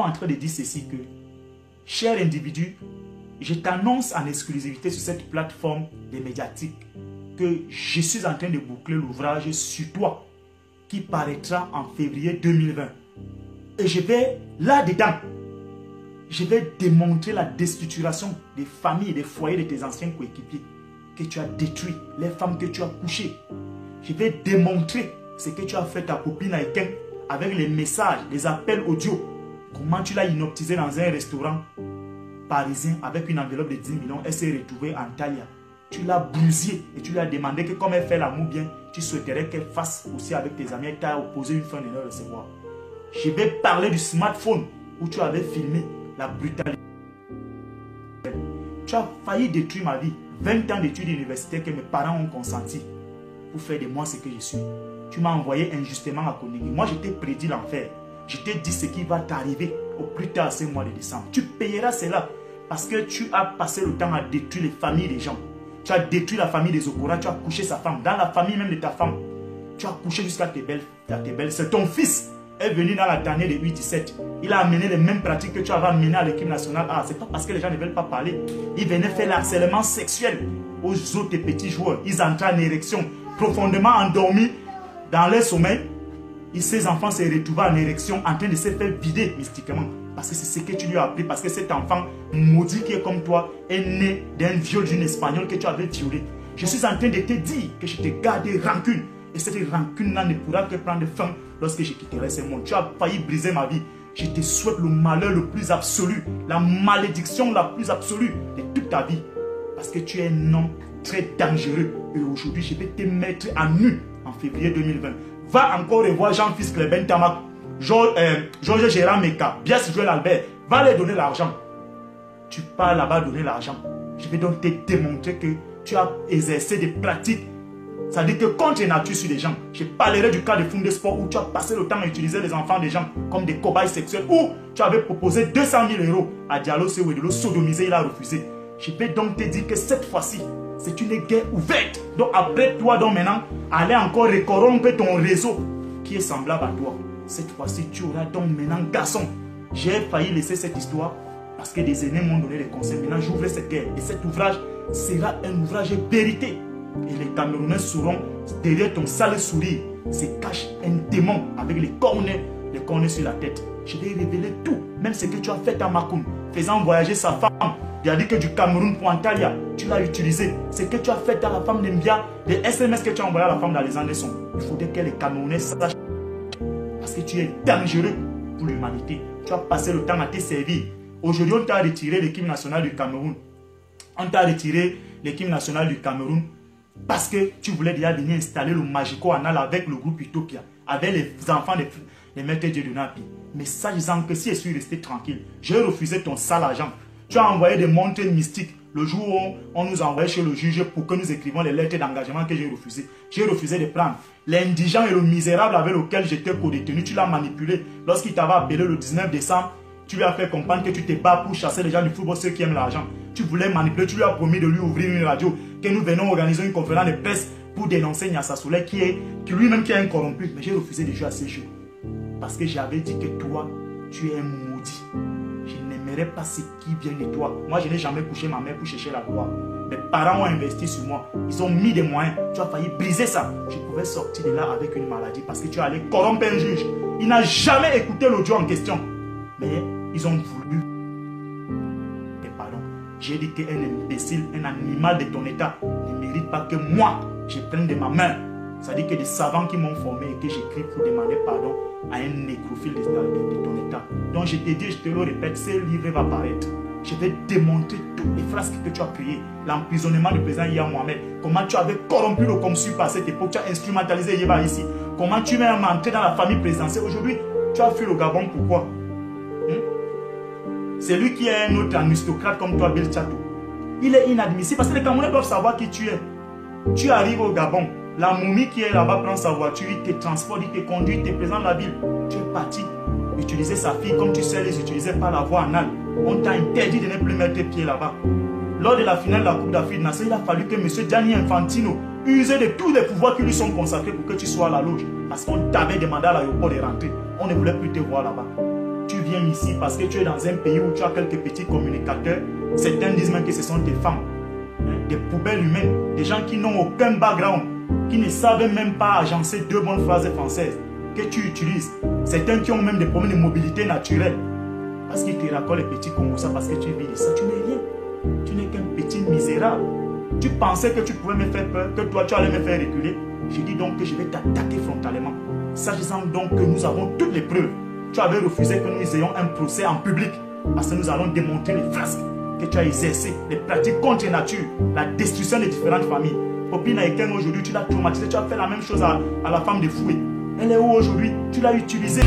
en train de dire ceci que, cher individu, je t'annonce en exclusivité sur cette plateforme des médiatiques que je suis en train de boucler l'ouvrage sur toi qui paraîtra en février 2020. Et je vais, là-dedans, je vais démontrer la déstructuration des familles et des foyers de tes anciens coéquipiers que tu as détruits, les femmes que tu as couchées. Je vais démontrer ce que tu as fait ta copine Aiken avec les messages, les appels audio. Comment tu l'as inoptisé dans un restaurant parisien avec une enveloppe de 10 millions. Elle s'est retrouvée en Thalia. Tu l'as bousillée et tu lui as demandé que comme elle fait l'amour bien, tu souhaiterais qu'elle fasse aussi avec tes amis. Elle t'a opposé une fin de leur recevoir. Je vais parler du smartphone où tu avais filmé la brutalité. Tu as failli détruire ma vie. 20 ans d'études universitaires que mes parents ont consenti pour faire de moi ce que je suis. Tu m'as envoyé injustement à Konigi. Moi, je t'ai prédit l'enfer. Je t'ai dit ce qui va t'arriver au plus tard ce mois de décembre. Tu payeras cela parce que tu as passé le temps à détruire les familles des gens. Tu as détruit la famille des Okora, tu as couché sa femme. Dans la famille même de ta femme, tu as couché jusqu'à tes belles. C'est ton fils est venu dans la tanière de U17. Il a amené les mêmes pratiques que tu avais amenées à l'équipe nationale. Ah, c'est pas parce que les gens ne veulent pas parler. Ils venaient faire l'harcèlement sexuel aux autres petits joueurs. Ils entraient en érection, profondément endormis dans leur sommeil. Et ces enfants se retrouvaient en érection en train de se faire vider mystiquement. Parce que c'est ce que tu lui as appris. Parce que cet enfant maudit qui est comme toi est né d'un viol d'une Espagnole que tu avais violée. Je suis en train de te dire que je t'ai gardé rancune. Et cette rancune-là ne pourra que prendre fin lorsque je quitterai ce monde. Tu as failli briser ma vie. Je te souhaite le malheur le plus absolu. La malédiction la plus absolue de toute ta vie. Parce que tu es un homme très dangereux. Et aujourd'hui, je vais te mettre à nu en février 2020. Va encore revoir Jean-Fils Clébin Tamak, Georges Gérard Meka, Bias Joël Albert. Va leur donner l'argent. Tu pars là-bas donner l'argent. Je vais donc te démontrer que tu as exercé des pratiques. Ça dit que contre nature sur les gens. Je parlerai du cas de Funde Sport où tu as passé le temps à utiliser les enfants des gens comme des cobayes sexuels. Où tu avais proposé 200 000 € à Diallo Sewedelo sodomiser, il a refusé. Je vais donc te dire que cette fois-ci, c'est une guerre ouverte. Donc après toi, donc maintenant, aller encore corrompre ton réseau qui est semblable à toi. Cette fois-ci, tu auras donc maintenant, garçon. J'ai failli laisser cette histoire parce que des aînés m'ont donné des conseils. Maintenant, j'ouvre cette guerre. Et cet ouvrage sera un ouvrage vérité. Et les Camerounais sauront, derrière ton sale sourire, se cache un démon avec les cornets sur la tête. Je vais révéler tout, même ce que tu as fait à Makoum, faisant voyager sa femme. Il a dit que du Cameroun pour Antalya, tu l'as utilisé. Ce que tu as fait à la femme d'Embia, les SMS que tu as envoyé à la femme d'Alexandre Son. Il faudrait que les Camerounais sachent. Parce que tu es dangereux pour l'humanité. Tu as passé le temps à te servir. Aujourd'hui, on t'a retiré l'équipe nationale du Cameroun. On t'a retiré l'équipe nationale du Cameroun parce que tu voulais déjà venir installer le Magico Anal avec le groupe Utopia, avec les enfants des maîtres Dieu de Napi. Mais sachant que si je suis resté tranquille, j'ai refusé ton sale argent. Tu as envoyé des montres mystiques le jour où on nous a envoyé chez le juge pour que nous écrivions les lettres d'engagement que j'ai refusé. J'ai refusé de prendre. L'indigent et le misérable avec lequel j'étais co-détenu, tu l'as manipulé. Lorsqu'il t'avait appelé le 19 décembre, tu lui as fait comprendre que tu te bats pour chasser les gens du football, ceux qui aiment l'argent. Tu voulais manipuler, tu lui as promis de lui ouvrir une radio, que nous venons organiser une conférence de presse pour dénoncer Nyassa Souley qui lui-même qui est un corrompu. Mais j'ai refusé de jouer à ces jeux. Parce que j'avais dit que toi, tu es un maudit. Je n'aimerais pas ce qui vient de toi. Moi, je n'ai jamais couché ma mère pour chercher la gloire. Mes parents ont investi sur moi. Ils ont mis des moyens. Tu as failli briser ça. Je pouvais sortir de là avec une maladie parce que tu allais corrompre un juge. Il n'a jamais écouté l'audio en question. Mais ils ont voulu. Et pardon. J'ai dit qu'un imbécile, un animal de ton état ne mérite pas que moi, je prenne de ma main. Ça dit que des savants qui m'ont formé et que j'écris pour demander pardon à un nécrophile de ton état. Donc je te dis, je te le répète, ce livre va paraître. Je vais démontrer toutes les frasques que tu as créées. L'emprisonnement du président Yahya Mohamed. Comment tu avais corrompu le Comsup à cette époque. Tu as instrumentalisé Yeba ici. Comment tu m'es entré dans la famille présidentielle. Aujourd'hui, tu as fui le Gabon. Pourquoi? C'est lui qui est un autre aristocrate comme toi, Bill Chateau. Il est inadmissible parce que les Camerounais doivent savoir qui tu es. Tu arrives au Gabon. La momie qui est là-bas prend sa voiture, il te transporte, il te conduit, il te présente la ville. Tu es parti utiliser sa fille comme tu sais les utiliser par la voie anale. On t'a interdit de ne plus mettre tes pieds là-bas. Lors de la finale de la Coupe d'Afrique Nassau, il a fallu que M. Gianni Infantino use de tous les pouvoirs qui lui sont consacrés pour que tu sois à la loge. Parce qu'on t'avait demandé à l'aéroport de rentrer. On ne voulait plus te voir là-bas. tu viens ici parce que tu es dans un pays où tu as quelques petits communicateurs. Certains disent même que ce sont tes femmes. Des poubelles humaines, des gens qui n'ont aucun background, qui ne savent même pas agencer 2 bonnes phrases françaises que tu utilises. Certains qui ont même des problèmes de mobilité naturelle. Parce qu'ils te racontent les petits comme ça, parce que tu vis de ça. Tu n'es rien. Tu n'es qu'un petit misérable. Tu pensais que tu pouvais me faire peur, que toi tu allais me faire reculer. Je dis donc que je vais t'attaquer frontalement. Sachant donc que nous avons toutes les preuves. Tu avais refusé que nous ayons un procès en public. Parce que nous allons démontrer les frasques que tu as exercées, les pratiques contre nature, la destruction des différentes familles. Popina Eken aujourd'hui, tu l'as traumatisé, tu as fait la même chose à la femme de Foué. Elle est où aujourd'hui? Tu l'as utilisée.